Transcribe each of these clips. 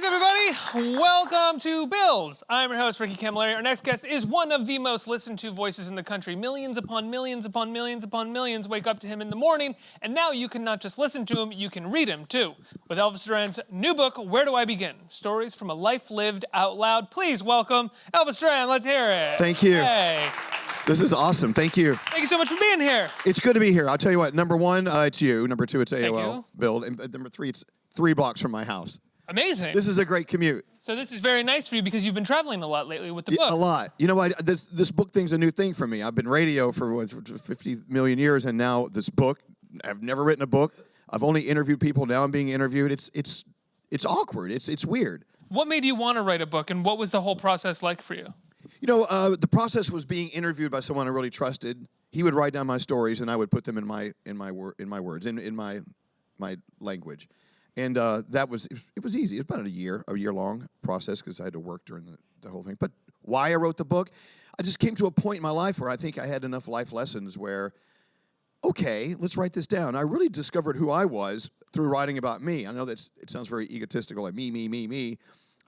everybody. Welcome to Build. I'm your host, Ricky Camilleri. Our next guest is one of the most listened to voices in the country. Millions upon millions upon millions upon millions wake up to him in the morning, and now you can not just listen to him, you can read him too. With Elvis Duran's new book, Where Do I Begin? Stories from a Life Lived Out Loud. Please welcome Elvis Duran. Let's hear it. Thank you. Hey. This is awesome. Thank you. Thank you so much for being here. It's good to be here. I'll tell you what. Number one, it's you. Number two, it's Thank AOL you. Build. And number three, it's 3 blocks from my house. Amazing. This is a great commute. So this is very nice for you because you've been traveling a lot lately with the book. A lot. You know, this book thing's a new thing for me. I've been radio for 50 million years, and now this book. I've never written a book. I've only interviewed people. Now I'm being interviewed. It's awkward. It's weird. What made you want to write a book, and what was the whole process like for you? You know, the process was being interviewed by someone I really trusted. He would write down my stories, and I would put them in my words, in my language. And it was easy. It was about a year long process because I had to work during the whole thing. But why I wrote the book, I just came to a point in my life where I think I had enough life lessons where, okay, let's write this down. I really discovered who I was through writing about me. I know it sounds very egotistical, like me.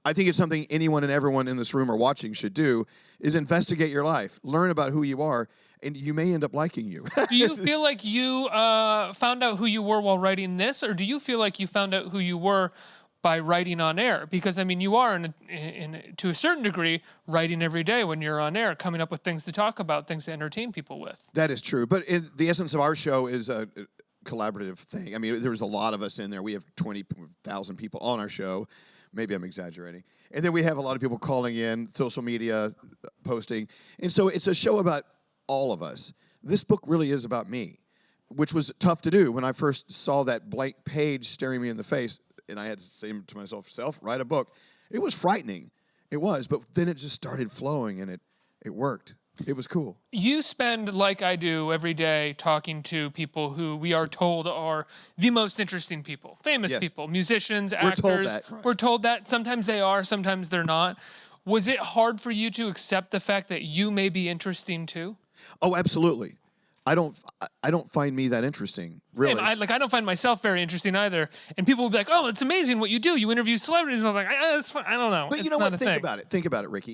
I think it's something anyone and everyone in this room or watching should do, is investigate your life, learn about who you are, and you may end up liking you. Do you feel like you found out who you were while writing this, or do you feel like you found out who you were by writing on air? Because, I mean, you are, to a certain degree, writing every day when you're on air, coming up with things to talk about, things to entertain people with. That is true. But the essence of our show is a collaborative thing. I mean, there's a lot of us in there. We have 20,000 people on our show. Maybe I'm exaggerating. And then we have a lot of people calling in, social media, posting. And so it's a show about all of us. This book really is about me, which was tough to do when I first saw that blank page staring me in the face, and I had to say to myself, write a book. It was frightening. It was, but then it just started flowing, and it worked. It was cool. You spend, like I do, every day talking to people who we are told are the most interesting people. Famous people, musicians, actors. We're told that. Right. We're told that. Sometimes they are, sometimes they're not. Was it hard for you to accept the fact that you may be interesting too? Oh, absolutely. I don't find me that interesting, really. And I don't find myself very interesting either. And people will be like, "Oh, it's amazing what you do. You interview celebrities." And I'm like, "That's fine. I don't know." But you know what? Think about it. Think about it, Ricky.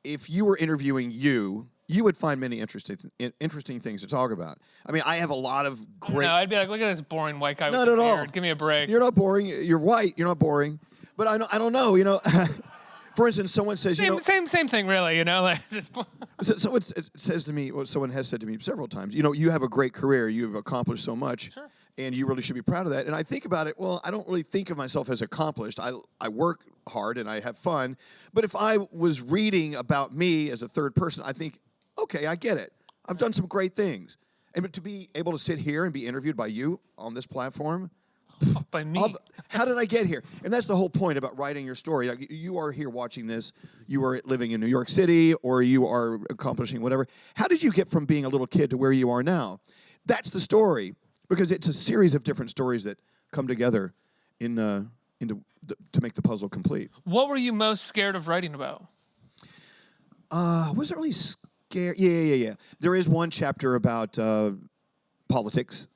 If you were interviewing you would find many interesting things to talk about. I mean, I have a lot of great... No, I'd be like, look at this boring white guy with Not at all. beard. Give me a break. You're not boring. You're white. You're not boring. But I don't know, you know... For instance, someone says, same thing, really, you know. Like this. Someone says to me, well, someone has said to me several times, you know, you have a great career, you've accomplished so much, sure, and you really should be proud of that. And I think about it, well, I don't really think of myself as accomplished. I work hard and I have fun, but if I was reading about me as a third person, I think, okay, I get it. I've done some great things. And to be able to sit here and be interviewed by you on this platform, by me. How did I get here? And that's the whole point about writing your story. Like, you are here watching this. You are living in New York City, or you are accomplishing whatever. How did you get from being a little kid to where you are now? That's the story, because it's a series of different stories that come together to make the puzzle complete. What were you most scared of writing about? I wasn't really scared. Yeah. There is one chapter about politics.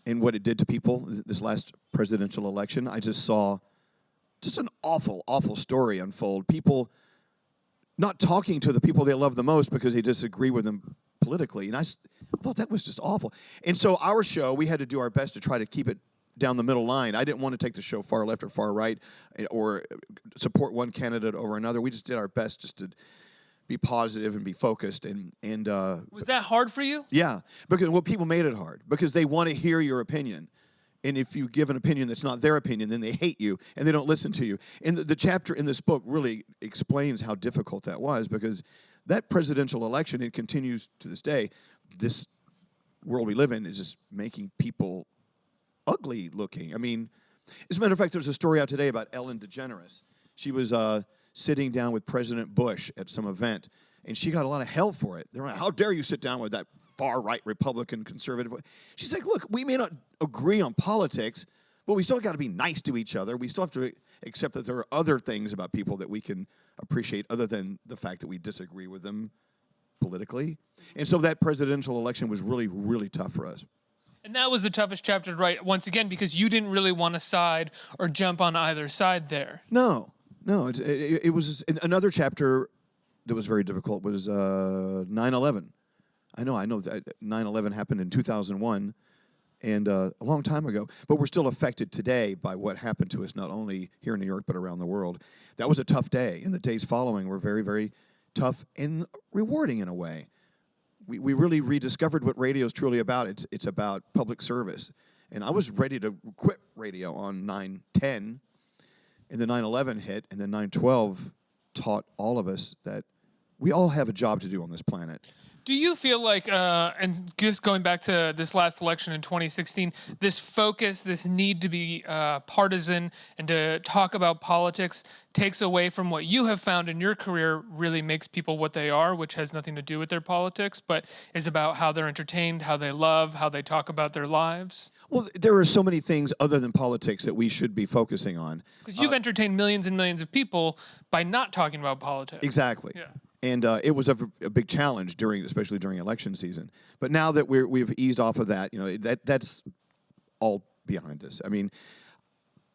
And what it did to people this last presidential election. I just saw just an awful, awful story unfold. People not talking to the people they love the most because they disagree with them politically. And I thought that was just awful. And so our show, we had to do our best to try to keep it down the middle line. I didn't want to take the show far left or far right or support one candidate over another. We just did our best just to be positive and be focused. And was that hard for you? Yeah, because people made it hard because they want to hear your opinion. And if you give an opinion that's not their opinion, then they hate you and they don't listen to you. And the chapter in this book really explains how difficult that was, because that presidential election, it continues to this day. This world we live in is just making people ugly looking. I mean, as a matter of fact, there's a story out today about Ellen DeGeneres. She was sitting down with President Bush at some event, and she got a lot of hell for it. They're like, how dare you sit down with that far-right Republican conservative? She's like, look, we may not agree on politics, but we still got to be nice to each other. We still have to accept that there are other things about people that we can appreciate other than the fact that we disagree with them politically. And so that presidential election was really, really tough for us. And that was the toughest chapter to write, once again, because you didn't really want to side or jump on either side there. No, it was another chapter that was very difficult was 9/11. I know that 9/11 happened in 2001 and a long time ago, but we're still affected today by what happened to us, not only here in New York, but around the world. That was a tough day, and the days following were very, very tough and rewarding in a way. We really rediscovered what radio is truly about. It's about public service. And I was ready to quit radio on 9/10, and then 9/11 hit, and then 9/12 taught all of us that we all have a job to do on this planet. Do you feel like, and just going back to this last election in 2016, this focus, this need to be partisan and to talk about politics takes away from what you have found in your career really makes people what they are, which has nothing to do with their politics, but is about how they're entertained, how they love, how they talk about their lives? Well, there are so many things other than politics that we should be focusing on. Because you've entertained millions and millions of people by not talking about politics. Exactly. Yeah. And it was a big challenge especially during election season. But now that we've eased off of that, that's all behind us. I mean,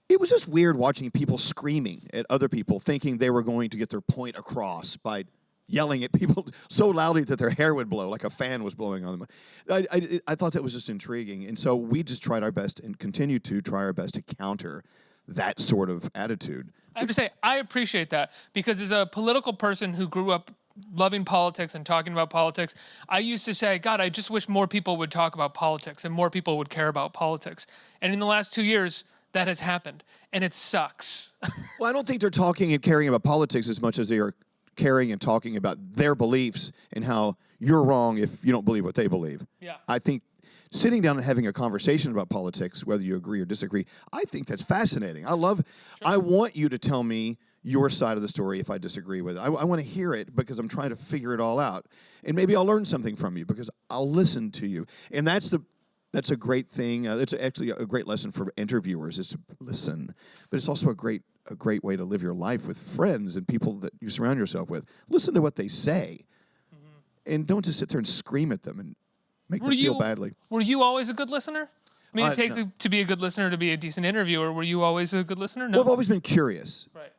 it was just weird watching people screaming at other people, thinking they were going to get their point across by yelling at people so loudly that their hair would blow, like a fan was blowing on them. I thought that was just intriguing, and so we just tried our best and continue to try our best to counter that sort of attitude. I have to say, I appreciate that, because as a political person who grew up loving politics and talking about politics, I used to say, God, I just wish more people would talk about politics and more people would care about politics. And in the last 2 years, that has happened, and it sucks. Well, I don't think they're talking and caring about politics as much as they are caring and talking about their beliefs and how you're wrong if you don't believe what they believe. Yeah. I think sitting down and having a conversation about politics, whether you agree or disagree, I think that's fascinating. I want you to tell me your side of the story if I disagree with it. I want to hear it because I'm trying to figure it all out. And maybe I'll learn something from you because I'll listen to you. And that's a great thing. That's actually a great lesson for interviewers is to listen. But it's also a great way to live your life with friends and people that you surround yourself with. Listen to what they say. Mm-hmm. And don't just sit there and scream at them and make them feel badly. Were you always a good listener? I mean, it takes no. to be a good listener to be a decent interviewer. Were you always a good listener? No. Well, I've always been curious. Right.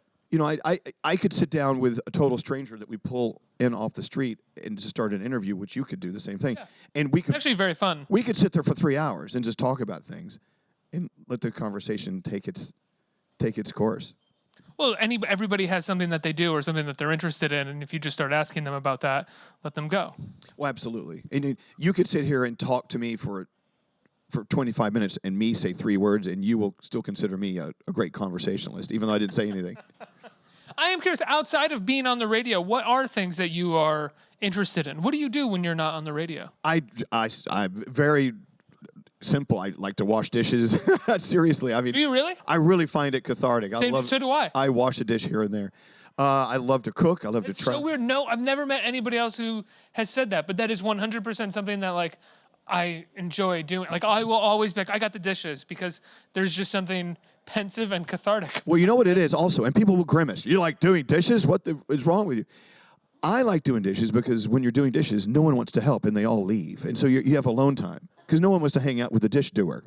I could sit down with a total stranger that we pull in off the street and just start an interview, which you could do the same thing. Yeah. And we could Actually very fun. We could sit there for 3 hours and just talk about things and let the conversation take its course. Well, everybody has something that they do or something that they're interested in, and if you just start asking them about that, let them go. Well, absolutely. And you could sit here and talk to me for 25 minutes and me say 3 words, and you will still consider me a great conversationalist, even though I didn't say anything. I am curious, outside of being on the radio, what are things that you are interested in? What do you do when you're not on the radio? I'm very simple. I like to wash dishes. Seriously, I mean. Do you really? I really find it cathartic. So do I. I wash a dish here and there. I love to cook. I love to try. It's so weird. No, I've never met anybody else who has said that, but that is 100% something that, like, I enjoy doing. Like, I will always be like, I got the dishes, because there's just something pensive and cathartic. Well, you know what it is also, and people will grimace. You like doing dishes? What is wrong with you? I like doing dishes because when you're doing dishes, no one wants to help, and they all leave. And so you have alone time because no one wants to hang out with the dish doer,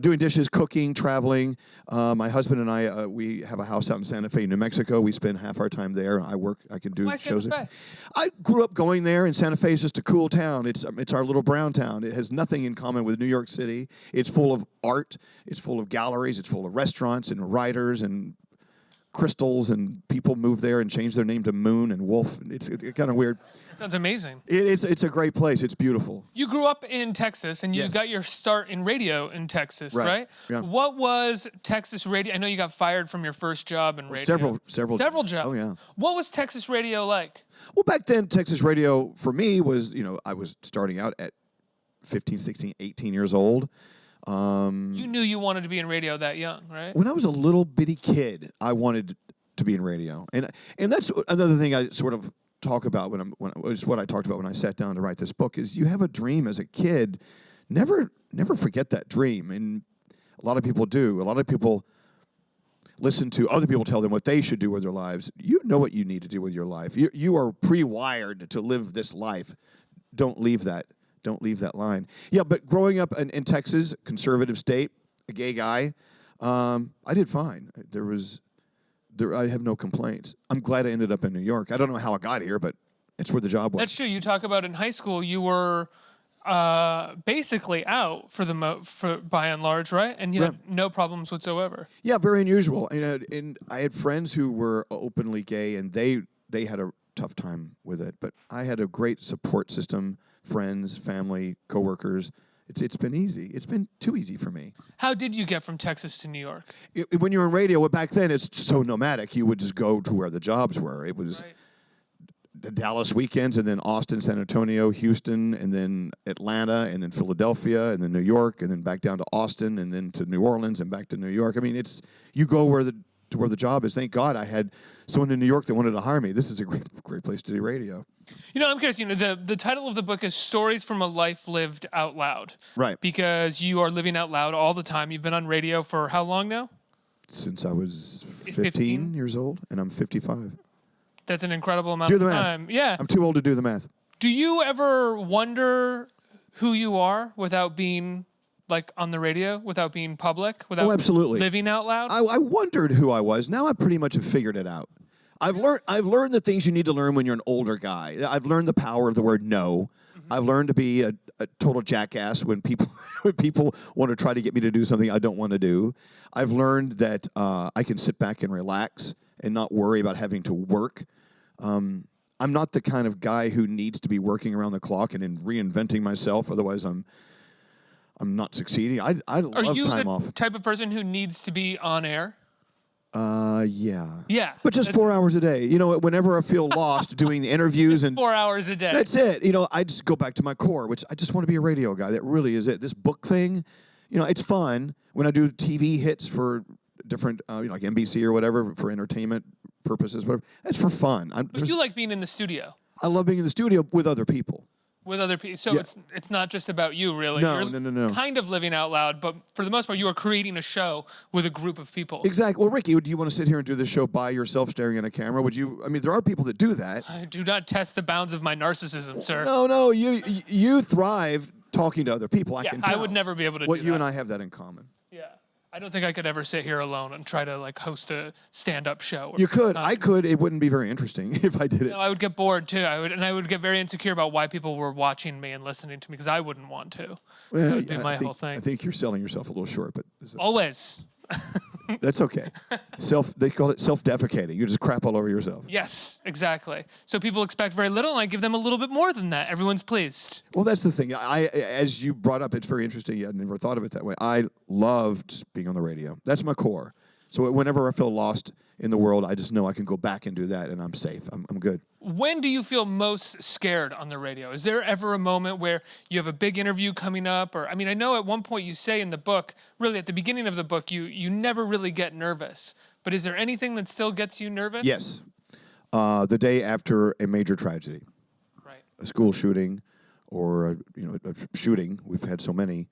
doing dishes, cooking, traveling. My husband and I, we have a house out in Santa Fe, New Mexico. We spend half our time there. I can do Why shows. Santa Fe? I grew up going there, and Santa Fe is just a cool town. It's our little brown town. It has nothing in common with New York City. It's full of art. It's full of galleries. It's full of restaurants and writers and crystals, and people move there and change their name to Moon and Wolf. It's kind of weird. Sounds amazing. It's a great place. It's beautiful. You grew up in Texas, and you Yes. got your start in radio in Texas, right? Yeah. What was Texas radio? I know you got fired from your first job in radio. Several jobs. Oh, yeah. What was Texas radio like? Well, back then, Texas radio for me was, I was starting out at 15, 16, 18 years old. You knew you wanted to be in radio that young, right? When I was a little bitty kid, I wanted to be in radio, and that's another thing I sort of talk about it's what I talked about when I sat down to write this book. Is you have a dream as a kid, never forget that dream, and a lot of people do. A lot of people listen to other people tell them what they should do with their lives. You know what you need to do with your life. You are pre-wired to live this life. Don't leave that Don't leave that line. Yeah, but growing up in Texas, conservative state, a gay guy, I did fine. I have no complaints. I'm glad I ended up in New York. I don't know how I got here, but it's where the job was. That's true. You talk about in high school, you were basically out for by and large, right? And you had no problems whatsoever. Yeah, very unusual. And I had friends who were openly gay, and they had a tough time with it. But I had a great support system, friends, family, coworkers. It's been easy. It's been too easy for me. How did you get from Texas to New York? When you're in radio, back then it's so nomadic. You would just go to where the jobs were. It was the Dallas weekends, and then Austin, San Antonio, Houston, and then Atlanta, and then Philadelphia, and then New York, and then back down to Austin, and then to New Orleans, and back to New York. I mean, you go to where the job is. Thank God I had someone in New York that wanted to hire me. This is a great place to do radio. I'm curious, the title of the book is Stories from a Life Lived Out Loud. Right. Because you are living out loud all the time. You've been on radio for how long now? Since I was 15 years old, and I'm 55. That's an incredible amount of time. Yeah. I'm too old to do the math. Do you ever wonder who you are without being on the radio, without being public, without absolutely. living out loud? I wondered who I was. Now I pretty much have figured it out. I've learned the things you need to learn when you're an older guy. I've learned the power of the word no. Mm-hmm. I've learned to be a total jackass when people want to try to get me to do something I don't want to do. I've learned that I can sit back and relax and not worry about having to work. I'm not the kind of guy who needs to be working around the clock and reinventing myself. Otherwise, I'm not succeeding. I love time off. Are you the type of person who needs to be on air? Yeah. Yeah. But just 4 hours a day. Whenever I feel lost doing the interviews and 4 hours a day. That's it. I just go back to my core, which I just want to be a radio guy. That really is it. This book thing, it's fun when I do TV hits for different, like NBC or whatever, for entertainment purposes, whatever. That's for fun. But you like being in the studio. I love being in the studio with other people. With other people. So it's not just about you, really. No, You're no. kind of living out loud, but for the most part, you are creating a show with a group of people. Exactly. Well, Ricky, do you want to sit here and do this show by yourself staring at a camera? There are people that do that. I do not test the bounds of my narcissism, sir. No, you thrive talking to other people. I can tell. I would never be able to do that. You and I have that in common. Yeah. I don't think I could ever sit here alone and try to host a stand-up show. You could. I could. It wouldn't be very interesting if I did it. No, I would get bored too. I would get very insecure about why people were watching me and listening to me because I wouldn't want to. That would be my whole thing. I think you're selling yourself a little short, but always. That's okay. They call it self-defecating. You just crap all over yourself. Yes, exactly. So people expect very little, and I give them a little bit more than that. Everyone's pleased. Well, that's the thing. As you brought up, it's very interesting. I never thought of it that way. I love just being on the radio. That's my core. So whenever I feel lost in the world, I just know I can go back and do that, and I'm safe. I'm good. When do you feel most scared on the radio? Is there ever a moment where you have a big interview coming up? I know at one point you say in the book, really at the beginning of the book, you never really get nervous. But is there anything that still gets you nervous? Yes. The day after a major tragedy. Right. A school shooting or a shooting. We've had so many.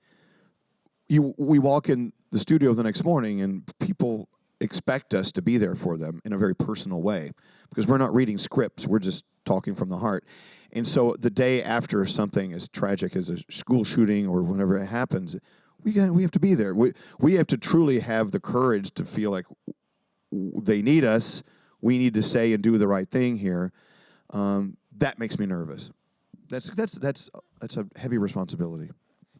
We walk in the studio the next morning and people expect us to be there for them in a very personal way because we're not reading scripts. We're just talking from the heart. And so the day after something as tragic as a school shooting or whenever it happens, we have to be there. We have to truly have the courage to feel like they need us. We need to say and do the right thing here. That makes me nervous. That's a heavy responsibility.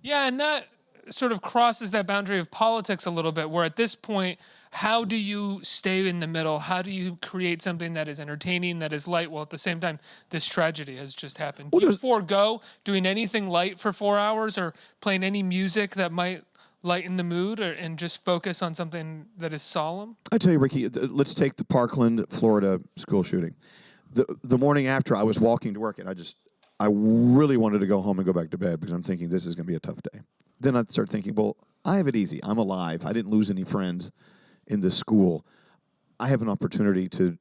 Yeah, and that sort of crosses that boundary of politics a little bit, where at this point, how do you stay in the middle? How do you create something that is entertaining, that is light, while at the same time, this tragedy has just happened? Do you forego doing anything light for 4 hours or playing any music that might lighten the mood and just focus on something that is solemn? I tell you, Ricky, let's take the Parkland, Florida school shooting. The morning after, I was walking to work, and I really wanted to go home and go back to bed because I'm thinking this is going to be a tough day. Then I start thinking, well, I have it easy. I'm alive. I didn't lose any friends in this school. I have an opportunity to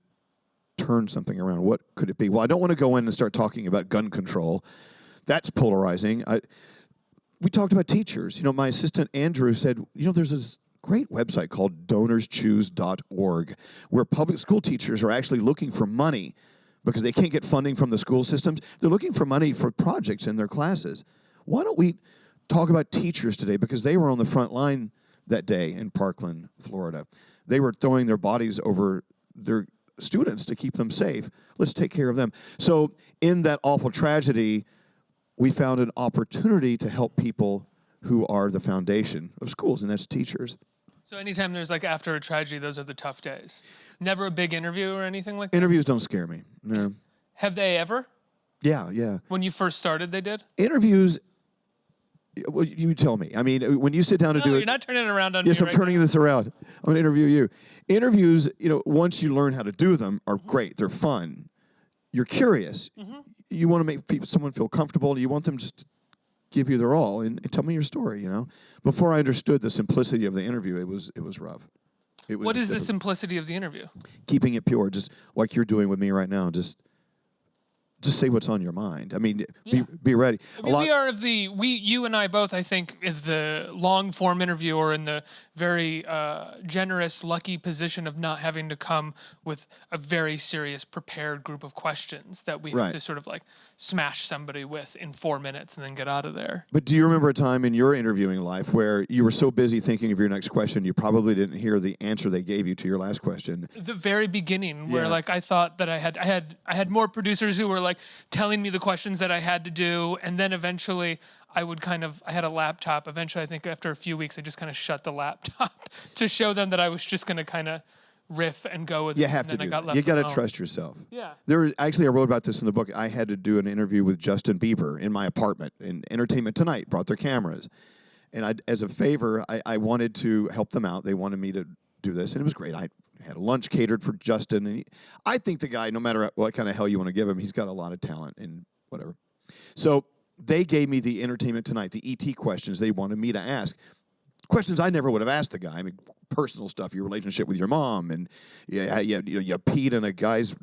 turn something around. What could it be? Well, I don't want to go in and start talking about gun control. That's polarizing. We talked about teachers. My assistant Andrew said, there's this great website called donorschoose.org where public school teachers are actually looking for money because they can't get funding from the school systems. They're looking for money for projects in their classes. why don't we talk about teachers today? Because they were on the front line that day in Parkland, Florida. They were throwing their bodies over their students to keep them safe. Let's take care of them. So in that awful tragedy, we found an opportunity to help people who are the foundation of schools, and that's teachers. So anytime there's like after a tragedy, those are the tough days. Never a big interview or anything like that? Interviews don't scare me. No. Have they ever? Yeah. When you first started, they did? Interviews, well, you tell me. I mean, when you sit down to do it. You're not turning it around on me. Yes, I'm right turning now. this around. I'm going to interview you. Interviews, once you learn how to do them, are great. They're fun. You're curious. You want to make someone feel comfortable. You want them just to give you their all and tell me your story, Before I understood the simplicity of the interview, it was rough. What is the simplicity of the interview? Keeping it pure, just like you're doing with me right now. Just say what's on your mind. I mean, be ready. You and I both, I think, is the long form interview or in the very generous, lucky position of not having to come with a very serious, prepared group of questions that we have to sort of like smash somebody with in 4 minutes and then get out of there. But do you remember a time in your interviewing life where you were so busy thinking of your next question, you probably didn't hear the answer they gave you to your last question? The very beginning, where like I thought that I had more producers who were like telling me the questions that I had to do, and then eventually I had a laptop. Eventually, I think after a few weeks, I just kind of shut the laptop to show them that I was just going to kind of riff and go with it. You have to do that. You got to trust yourself. Yeah. I wrote about this in the book. I had to do an interview with Justin Bieber in my apartment, and Entertainment Tonight brought their cameras. And as a favor, I wanted to help them out. They wanted me to do this, and it was great. I had a lunch catered for Justin. And I think the guy, no matter what kind of hell you want to give him, he's got a lot of talent and whatever. So they gave me the Entertainment Tonight, the ET questions they wanted me to ask. Questions I never would have asked the guy. I mean, personal stuff, your relationship with your mom, and you peed in a guy's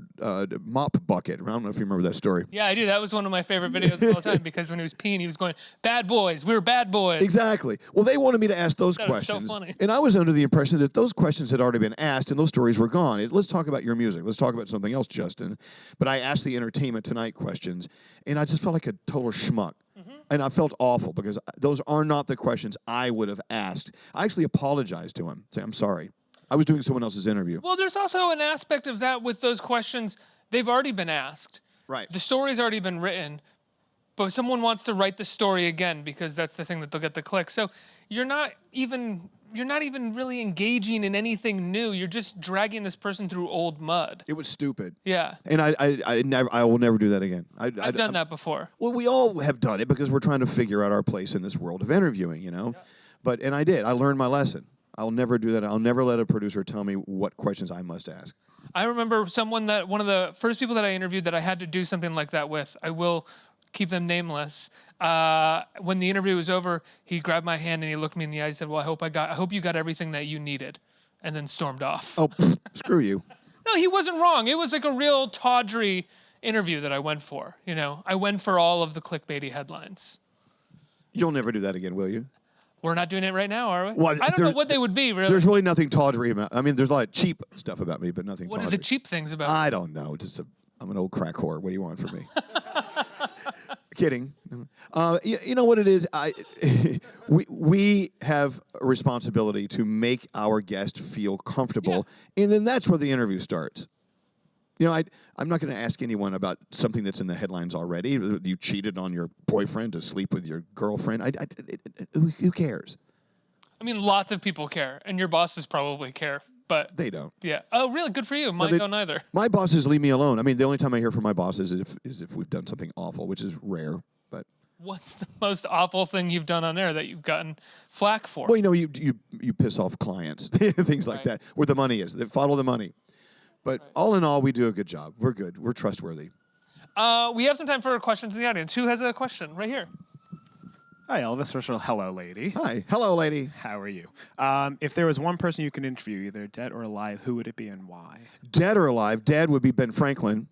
mop bucket. I don't know if you remember that story. Yeah, I do. That was one of my favorite videos of all time because when he was peeing, he was going, "Bad boys, we're bad boys." Exactly. Well, they wanted me to ask those questions. So funny. And I was under the impression that those questions had already been asked and those stories were gone. Let's talk about your music. Let's talk about something else, Justin. But I asked the Entertainment Tonight questions, and I just felt like a total schmuck. And I felt awful because those are not the questions I would have asked. I actually apologized to him. Say, I'm sorry. I was doing someone else's interview. Well, there's also an aspect of that with those questions. They've already been asked. Right. The story's already been written, but someone wants to write the story again because that's the thing that they'll get the click. So you're not even really engaging in anything new. You're just dragging this person through old mud. It was stupid. Yeah. And I will never do that again. I've done that before. Well, we all have done it because we're trying to figure out our place in this world of interviewing, Yeah. And I did. I learned my lesson. I'll never do that. I'll never let a producer tell me what questions I must ask. I remember one of the first people that I interviewed that I had to do something like that with. I will keep them nameless. When the interview was over, he grabbed my hand and he looked me in the eye and said, "Well, I hope you got everything that you needed," and then stormed off. Oh, screw you. No, he wasn't wrong. It was like a real tawdry interview that I went for. I went for all of the clickbaity headlines. You'll never do that again, will you? We're not doing it right now, are we? Well, I don't know what they would be, really. There's really nothing tawdry about. I mean, there's a lot of cheap stuff about me, but nothing. What tawdry. are the cheap things about? I don't know. I'm an old crack whore. What do you want from me? Kidding. You know what it is? We have a responsibility to make our guest feel comfortable, and then that's where the interview starts. I'm not going to ask anyone about something that's in the headlines already. You cheated on your boyfriend to sleep with your girlfriend. Who cares? I mean, lots of people care, and your bosses probably care, but they don't. Yeah. Oh, really? Good for you. Mine don't either. My bosses leave me alone. I mean, the only time I hear from my bosses is if we've done something awful, which is rare. But what's the most awful thing you've done on air that you've gotten flack for? Well, you piss off clients, things like that, where the money is. They follow the money. But all in all, we do a good job. We're good. We're trustworthy. We have some time for questions in the audience. Who has a question? Right here. Hi, Elvis. First of all, hello, lady. Hi. Hello, lady. How are you? If there was one person you could interview, either dead or alive, who would it be and why? Dead or alive? Dead would be Ben Franklin.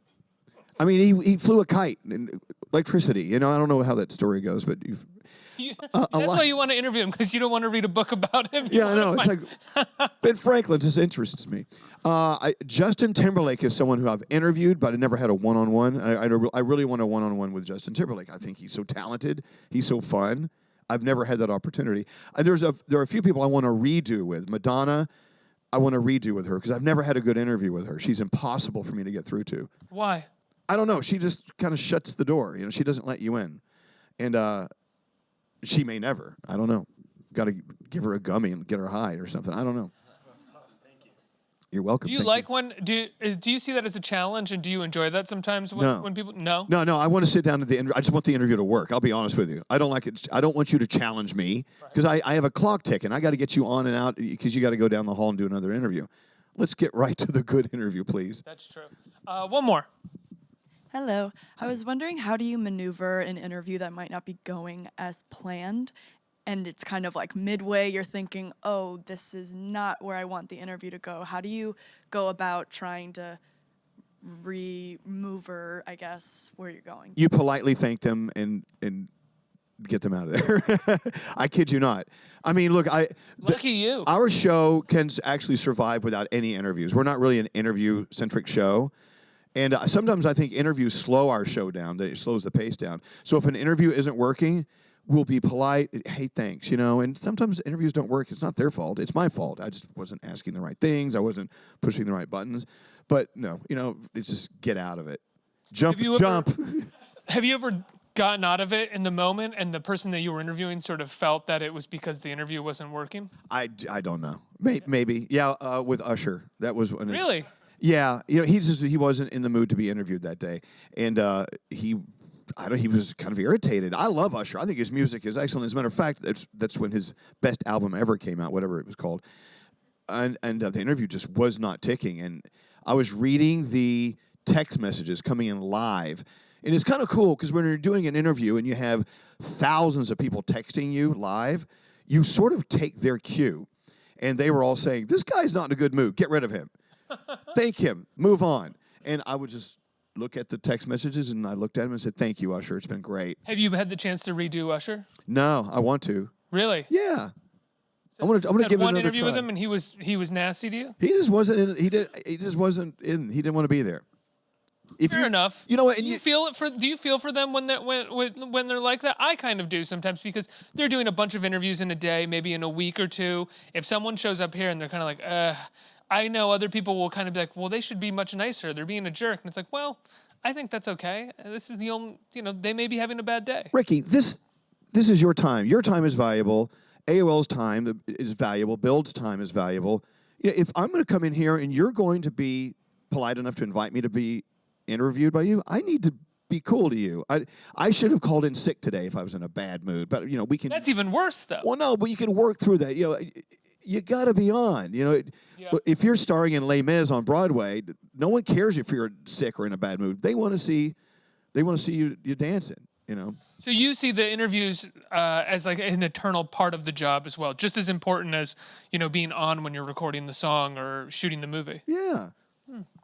I mean, he flew a kite and electricity. You know, I don't know how that story goes, but That's why you want to interview him, because you don't want to read a book about him. yeah, I know. It's like Ben Franklin just interests me. Justin Timberlake is someone who I've interviewed, but I never had a one-on-one. I really want a one-on-one with Justin Timberlake. I think he's so talented. He's so fun. I've never had that opportunity. There are a few people I want to redo with. Madonna, I want to redo with her because I've never had a good interview with her. She's impossible for me to get through to. Why? I don't know. She just kind of shuts the door. You know, she doesn't let you in, and she may never. I don't know. Got to give her a gummy and get her high or something. I don't know. You're welcome. Do you like when do you see that as a challenge, and do you enjoy that sometimes when people no? No, I want to sit down at the interview. I just want the interview to work. I'll be honest with you. I don't like it. I don't want you to challenge me because I have a clock ticking. I got to get you on and out because you got to go down the hall and do another interview. Let's get right to the good interview, please. That's true. One more. Hello. I was wondering, how do you maneuver an interview that might not be going as planned? And it's kind of like midway, you're thinking, oh, this is not where I want the interview to go. How do you go about trying to re-maneuver, I guess, where you're going? You politely thank them and get them out of there. I kid you not. I mean, look, Lucky you. Our show can actually survive without any interviews. We're not really an interview-centric show. And sometimes I think interviews slow our show down. It slows the pace down. So if an interview isn't working, we'll be polite. Hey, thanks, you know. And sometimes interviews don't work. It's not their fault. It's my fault. I just wasn't asking the right things. I wasn't pushing the right buttons. But no, you know, it's just get out of it. Jump. Have you ever gotten out of it in the moment, and the person that you were interviewing sort of felt that it was because the interview wasn't working? I don't know. Maybe. Yeah, with Usher. That was when Really? Yeah, you know, he wasn't in the mood to be interviewed that day, and he was kind of irritated. I love Usher. I think his music is excellent. As a matter of fact, that's when his best album ever came out, whatever it was called, and the interview just was not ticking. And I was reading the text messages coming in live, and it's kind of cool because when you're doing an interview and you have thousands of people texting you live, you sort of take their cue, and they were all saying, "This guy's not in a good mood. Get rid of him." Thank him. Move on. And I would just look at the text messages, and I looked at him and said, "Thank you, Usher. It's been great." Have you had the chance to redo Usher? No, I want to. Really? Yeah. I want to give it another one interview try. with him, and he was nasty to you? He just wasn't in. He just wasn't in. He didn't want to be there. Fair enough. You know what? Do you feel for them when they're like that? I kind of do sometimes, because they're doing a bunch of interviews in a day, maybe in a week or two. If someone shows up here and they're kind of like, I know other people will kind of be like, well, they should be much nicer. They're being a jerk. And it's like, well, I think that's okay. This is the only, they may be having a bad day. Ricky, this is your time. Your time is valuable. AOL's time is valuable. Build's time is valuable. You know, if I'm going to come in here and you're going to be polite enough to invite me to be interviewed by you, I need to be cool to you. I should have called in sick today if I was in a bad mood. But, we can... That's even worse, though. Well, no, but you can work through that. You got to be on. If you're starring in Les Mis on Broadway, no one cares if you're sick or in a bad mood. They want to see you dancing. So you see the interviews as like an eternal part of the job as well, just as important as being on when you're recording the song or shooting the movie. Yeah.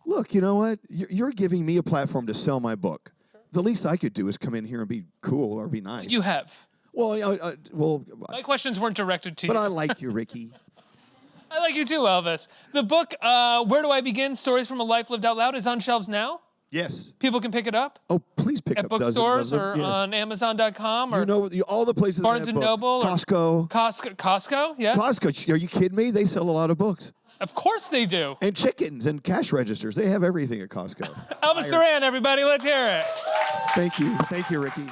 Look, you know what? You're giving me a platform to sell my book. Sure. The least I could do is come in here and be cool or be nice. You have. Well, my questions weren't directed to you. But I like you, Ricky. I like you too, Elvis. The book, Where Do I Begin? Stories from a Life Lived Out Loud, is on shelves now. Yes. People can pick it up. Oh, please pick at up bookstores dozens or yes. on Amazon.com or all the places. Barnes and Noble, Costco. Costco, yeah. Costco. Are you kidding me? They sell a lot of books. Of course they do. And chickens and cash registers. They have everything at Costco. Elvis Duran, everybody, let's hear it. Thank you, Ricky.